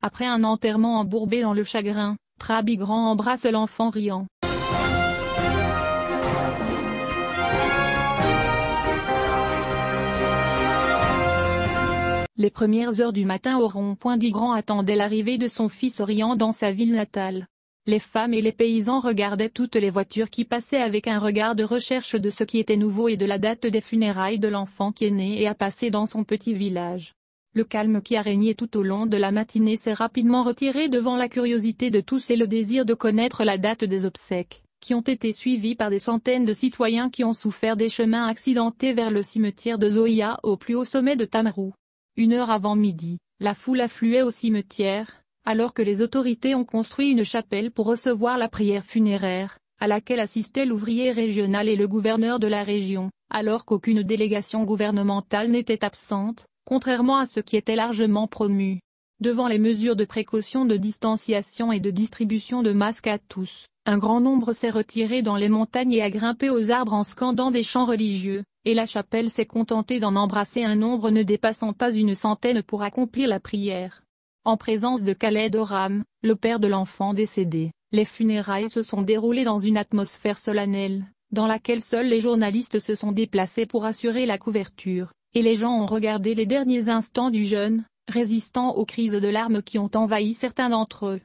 Après un enterrement embourbé dans le chagrin, Trabi Grand embrasse l'enfant riant. Les premières heures du matin au rond-point d'Ygrand attendaient l'arrivée de son fils riant dans sa ville natale. Les femmes et les paysans regardaient toutes les voitures qui passaient avec un regard de recherche de ce qui était nouveau et de la date des funérailles de l'enfant qui est né et a passé dans son petit village. Le calme qui a régné tout au long de la matinée s'est rapidement retiré devant la curiosité de tous et le désir de connaître la date des obsèques, qui ont été suivies par des centaines de citoyens qui ont souffert des chemins accidentés vers le cimetière de Zoïa au plus haut sommet de Tamarou. 1 heure avant midi, la foule affluait au cimetière, alors que les autorités ont construit une chapelle pour recevoir la prière funéraire, à laquelle assistaient l'ouvrier régional et le gouverneur de la région, alors qu'aucune délégation gouvernementale n'était absente, contrairement à ce qui était largement promu. Devant les mesures de précaution de distanciation et de distribution de masques à tous, un grand nombre s'est retiré dans les montagnes et a grimpé aux arbres en scandant des chants religieux, et la chapelle s'est contentée d'en embrasser un nombre ne dépassant pas une centaine pour accomplir la prière. En présence de Khaled Oram, le père de l'enfant décédé, les funérailles se sont déroulées dans une atmosphère solennelle, dans laquelle seuls les journalistes se sont déplacés pour assurer la couverture, et les gens ont regardé les derniers instants du jeune, résistant aux crises de larmes qui ont envahi certains d'entre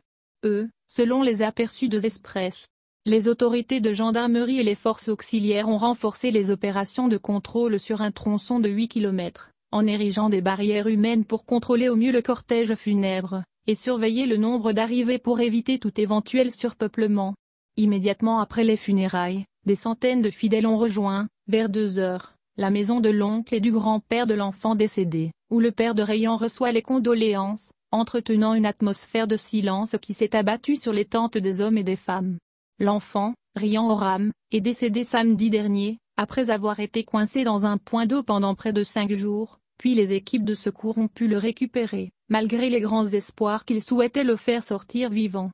eux, selon les aperçus de Express. Les autorités de gendarmerie et les forces auxiliaires ont renforcé les opérations de contrôle sur un tronçon de 8 km, en érigeant des barrières humaines pour contrôler au mieux le cortège funèbre, et surveiller le nombre d'arrivées pour éviter tout éventuel surpeuplement. Immédiatement après les funérailles, des centaines de fidèles ont rejoint, vers 2 heures, la maison de l'oncle et du grand-père de l'enfant décédé, où le père de Rayan reçoit les condoléances, entretenant une atmosphère de silence qui s'est abattue sur les tentes des hommes et des femmes. L'enfant, Rayan Oram, est décédé samedi dernier, après avoir été coincé dans un point d'eau pendant près de 5 jours, puis les équipes de secours ont pu le récupérer, malgré les grands espoirs qu'il souhaitait le faire sortir vivant.